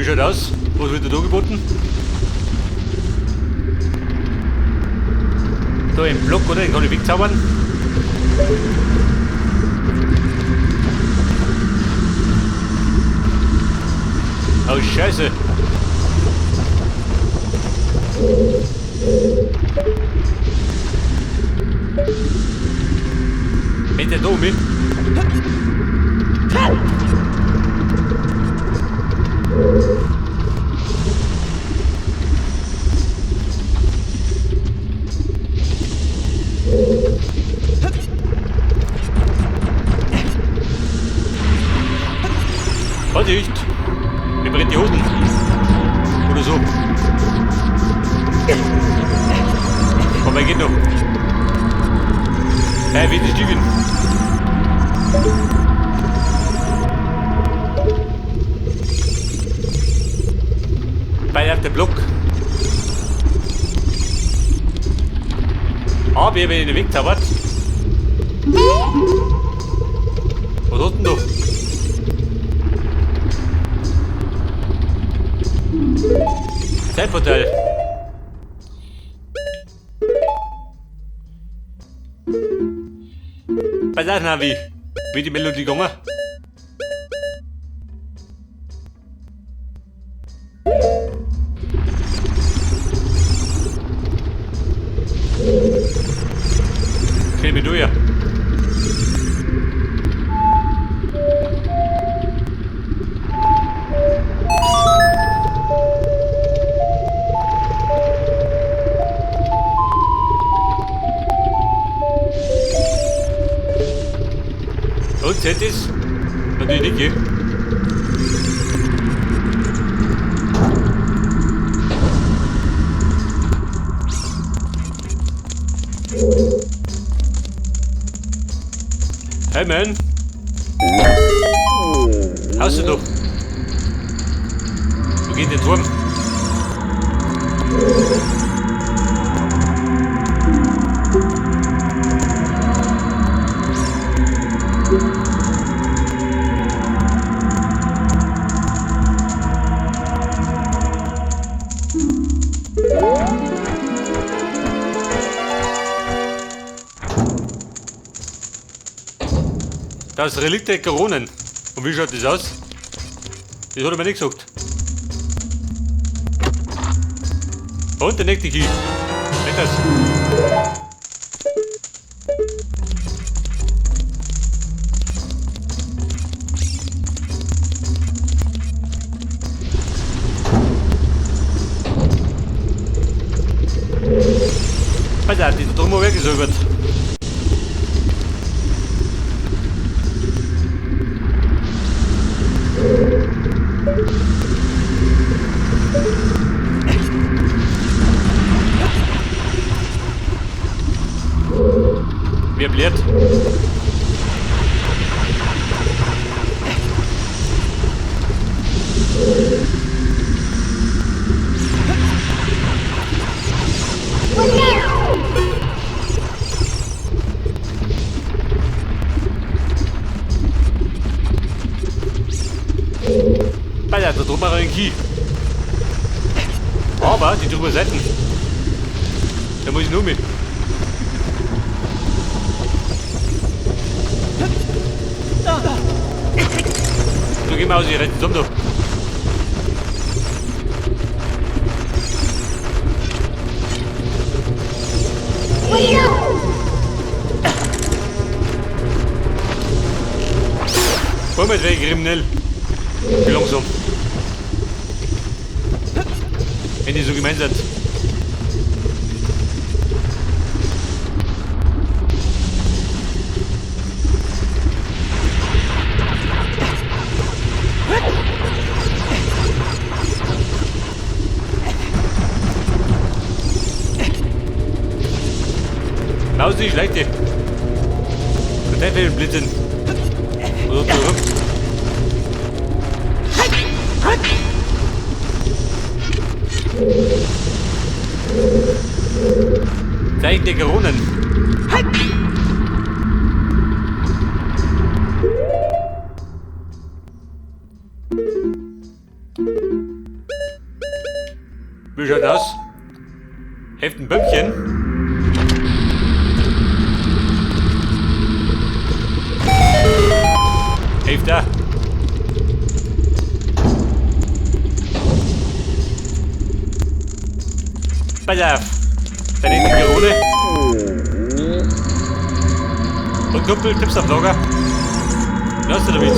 schaut aus? Was wird da angeboten? Da im Block, oder? Den kann ich wegzaubern. Oh, Scheiße. Geht der da mit? Vorsicht! Mir brennt die Hosen. Oder so. Komm, er geht noch. Wie die Stiefel. Bei auf der Block. Aber wenn ich den Weg zaubert. Was hast du denn da? Zeitportal. Pass auf, Navi. Wie die Melodie gegangen? Kenn mich durch. Und Z ist natürlich nicht, gell? Hey man! Hast du doch? Wo geht der Turm? Das Relikt der Koronen. Und wie schaut das aus? Das hat er mir nicht gesagt. Und der nächste Key. Nicht das. Pass auf, die ist drum weggesäubert. Wer blärt? Alter, da drüben einen Key. Aber die drüber Seiten. Da muss ich nur mit. So, geh mal aus, ihr rennt zusammen da. Komm mit weg, kriminell. Wie langsam. Wenn die so gemein sind. Raus die Schlechte. Und dann will blitzen. Oder zurück. Zeichen der Koronen. Wie schaut das aus? Heft ein Bömmchen. Heft da. Pass auf. Da liegt die Garone. Und Kumpel, tippst auf Lager. Lass du damit.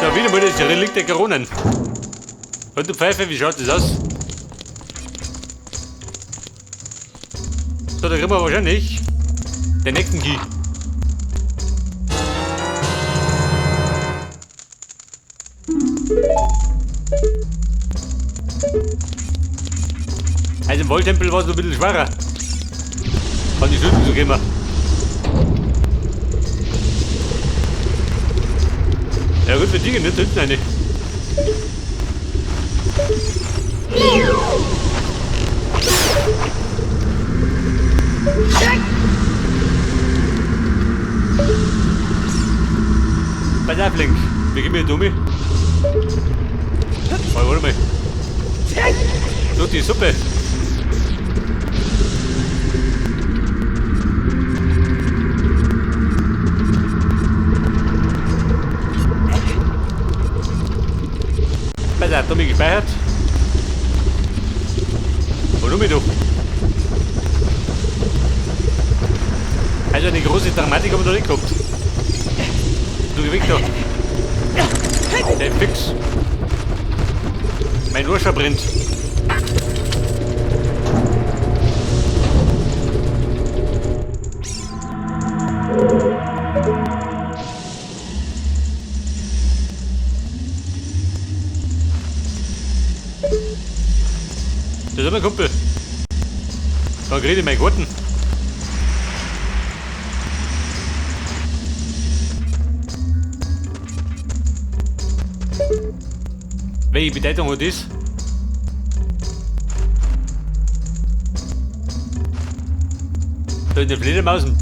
So, wieder mal das Relikt der Garonen. Und du Pfeife, wie schaut das aus? So, da kriegen wir wahrscheinlich den nächsten Key. Also im Waldtempel war es noch ein bisschen schwerer. An die Schlüssel zu gehen. Ja gut, wir liegen nicht hinten eine. Pass auf, Link. Wir gehen hier dumme. Oh, warte mal. So, die Suppe. Pass auf, dumme gespeichert. Und um mich doch. Also eine große Dramatik haben wir noch nicht gehabt. Du geh weg da. Der ist fix. Mein Ohr schon brennt. Das ist mein Kumpel. Da gerede mein Garten. Welche Bedeutung hat das? Da in der Fledermausen.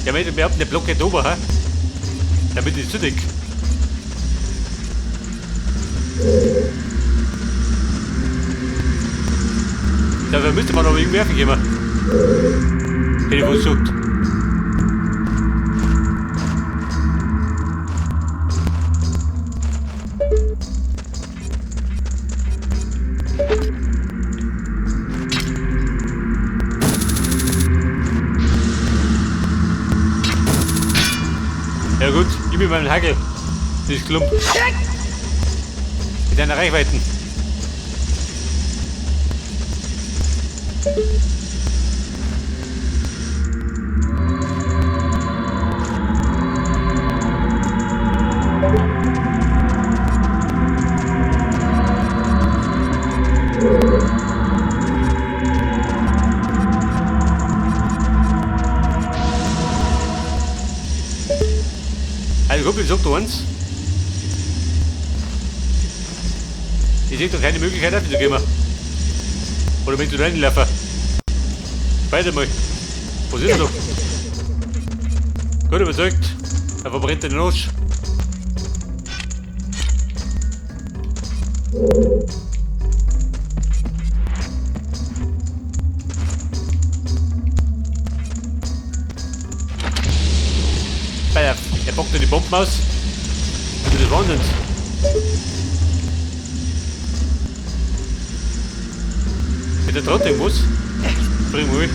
Ja, wir haben eine Blocke da oben, damit ist zu dick. Dafür müsste man aber irgendwie werfen gehen. Hätte ich was gesagt. Ja gut, gib mir mal einen Hackel. Das ist Klump. Mit deiner Reichweiten. Also Kumpel, sag du uns. Ich sehe doch keine Möglichkeit abzugehen. Oder wenn du reinlaufen. Beide mal. Was ist noch? Gut überzeugt. Er verbrennt den Arsch. Er packt dir die Bomben aus. Das ist Wahnsinn. Mit der Draht irgendwas. Bring mal.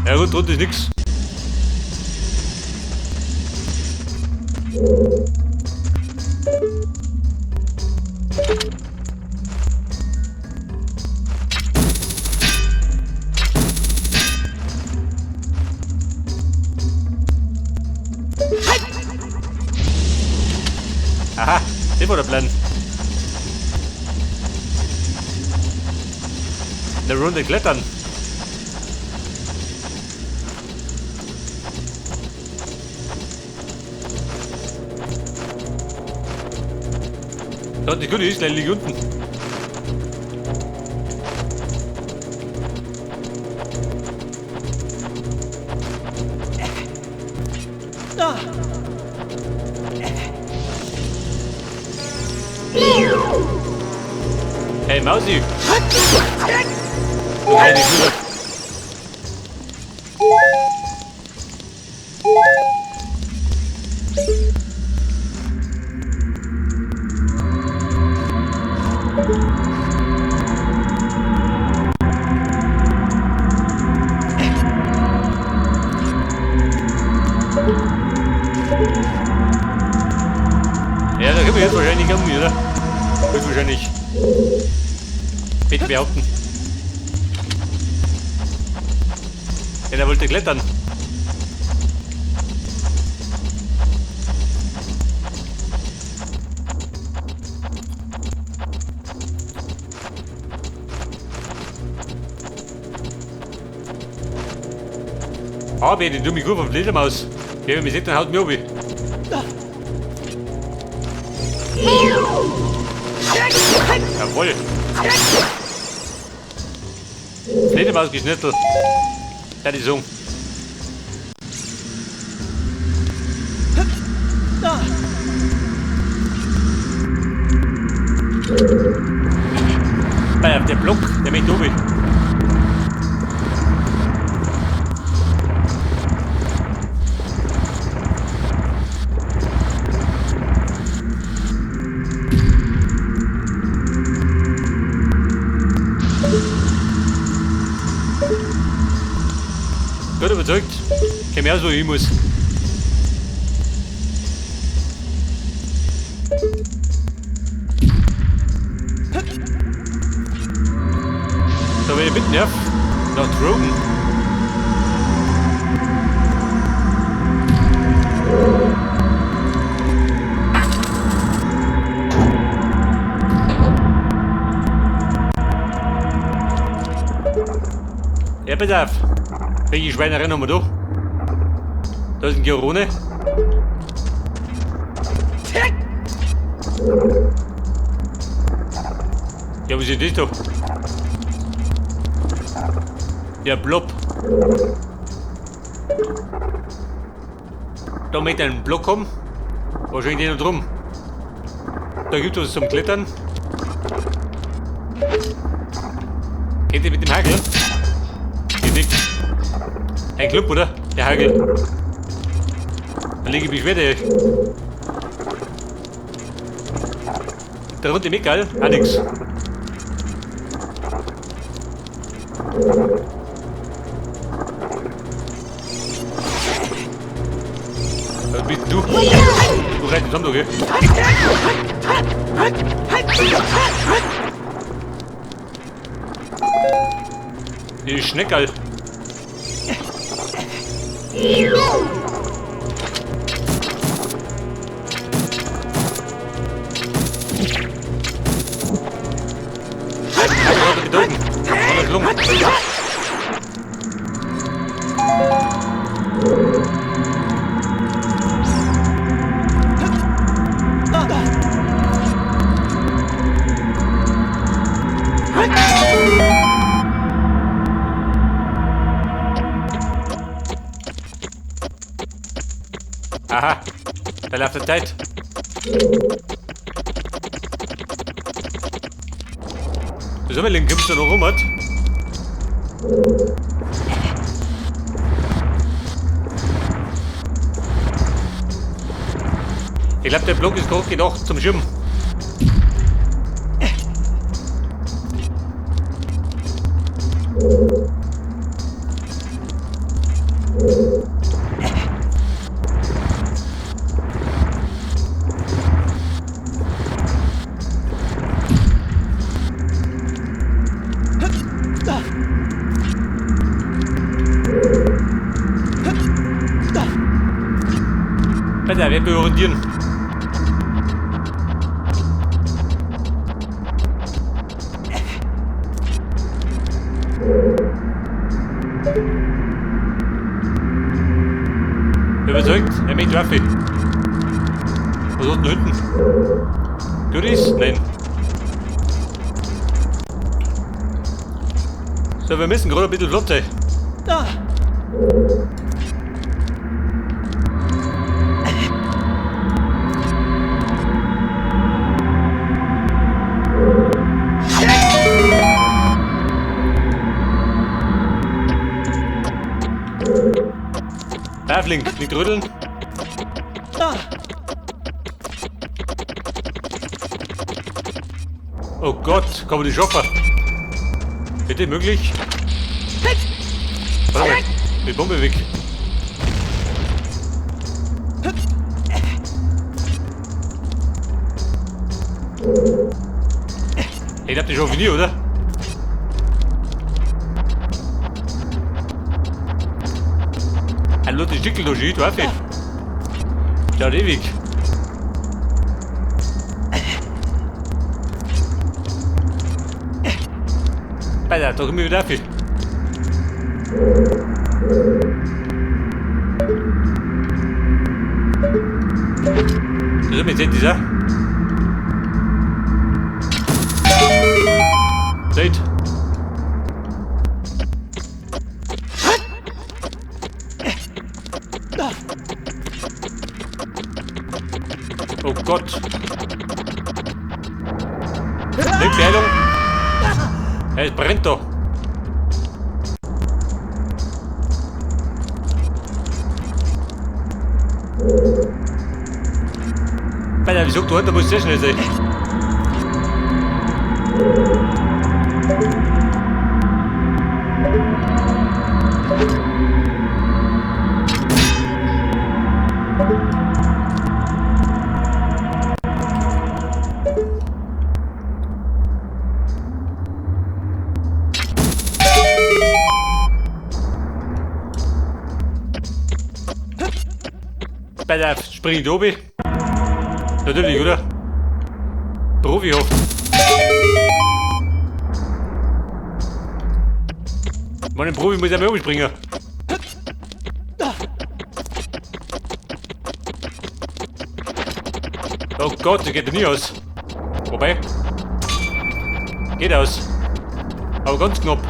Ja gut, Draht ist nix. Aha, das war der Plan. Eine Runde klettern. Da hat die gute Island liegt unten. Hey Mausi! Du kleine Güte! Ja, da können wir jetzt wahrscheinlich irgendwie, oder? Höchstwahrscheinlich. Bitte behaupten. Ja, der wollte klettern. Aber die dumme Kurve auf Fledermaus. Wenn ihr mich seht, dann haut mir obi. Jawohl. Fledermaus geschnittelt. Das ist so. Der Block, der mit obi. Gut überzeugt. Komm her, so ich muss. Da will ich bitten, ja. Nach Drogen. Ja, pass auf. Welche Schweinereien haben wir da? Da ist ein Gerone. Ja, was ist das da? Ja, Blob. Da möchte ich einen Block haben. Wahrscheinlich den noch drum. Da gibt es was zum Klettern. Geht ihr mit dem Hagel? Geht nicht. Ein Club, oder? Der Hagel. Dann lege ich mich wieder. Da runter mit, gell? Auch nix. Was bist du? Du reitest zusammen, du, gell? Die Schneckerl. Bedeuten. Oder gelungen. Aha, da läuft die Zeit. Der Sommerling kommst du noch rum, hat? Ich glaube, der Block ist gerade gedacht zum Schwimmen. Bitte, wir orientieren. Was ist denn da hinten? Goodies? Nein. So, wir müssen gerade ein bisschen flott sein. Da! Flink, nicht rütteln. Da! Oh Gott, kann man die schaffen? Bitte möglich? Warte mal, die Bombe weg. Ich hab die schon nie, oder? Hallo, die Stickel da steht, weiß ich. Schaut ewig. Alter, da kommen wir wieder auf. So, jetzt dieser. Seht. Oh Gott. Nimm die Heilung. Es brennt doch. Alter, wie sagt du, da muss sehr schnell sein. Alter, spring ich da oben? Natürlich, oder? Profihaft. Mein Profi muss ja mal umspringen. Oh Gott, das geht ja nie aus. Wobei. Geht aus. Aber ganz knapp.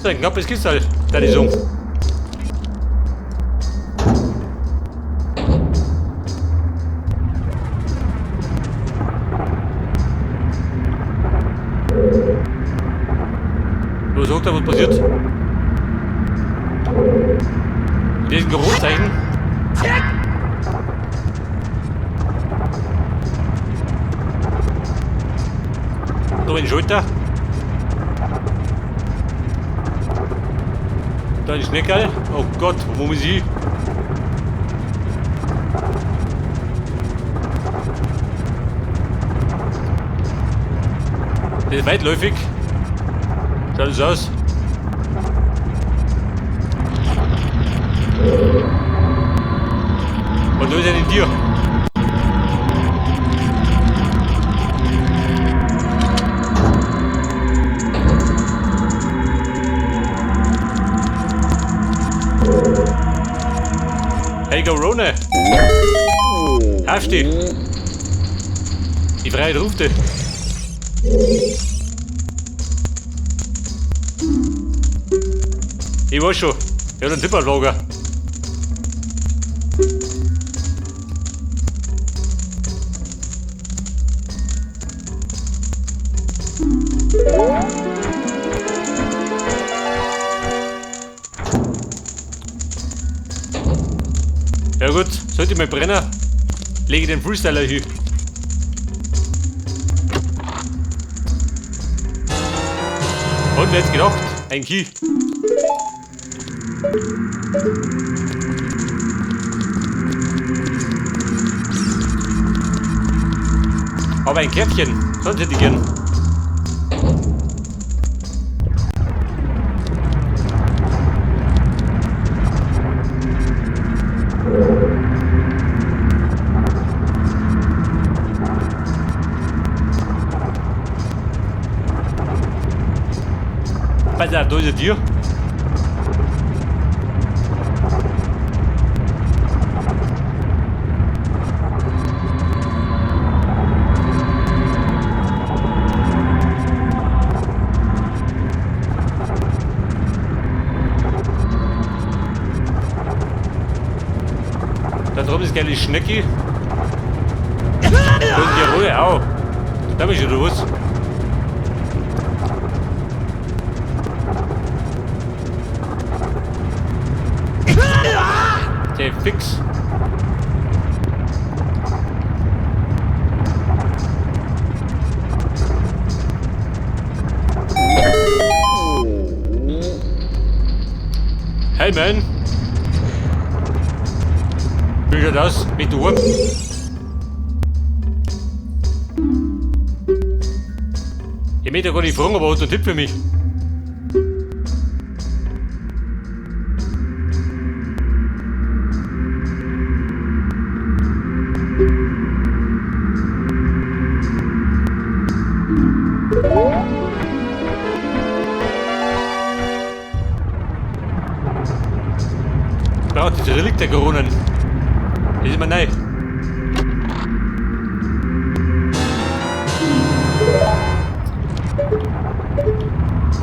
So, ein knappes Kistall, da ist um. Du sagst da, was passiert? Das ist ein Geruchszeichen. So in die Schulter. Da ist Schneckerl. Oh Gott, wo muss ich? Das ist weitläufig. Schaut es aus. Und da ist ein Tier. Hey, Corona! Hast du? Die Freiheit ruft dich. Ich weiß schon. Ich hab einen Tipperlager. Ja gut, sollte ich mal brennen, lege ich den Freestyler hin. Und wer hätte gedacht? Ein Key. Aber ein Kärtchen, sonst hätte ich gern. Alter, da ist ein Tier. drum ist geile Schnecki. Und die Ruhe, au. Da bin ich schon los. Der fix. Hey man. Wie schaut das mit der Uhr? Ich möchte ja gar nicht fragen, aber hast du einen Tipp für mich? Braucht diese Relikte-Koronen. Das ist immer neu.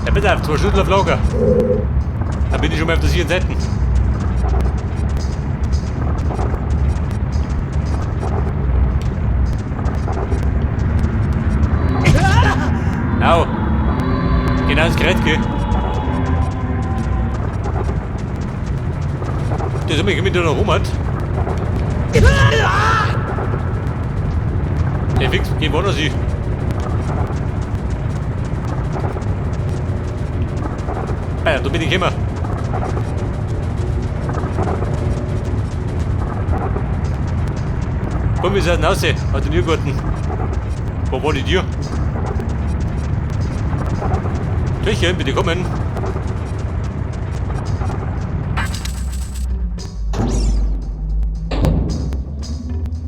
Ja, bitte auf 2 Stunden auf Lager. Dann bin ich schon mal auf der sicheren Seite. Au. Genau ins Gerät, gell? Das hat mich mit da noch rum hat. Der fix, geh woanders hin. Ah ja, da bin ich immer. Komm, wie sieht denn aus? Aus den Irrgarten. Wo war die Tür? Töchchen, bitte kommen.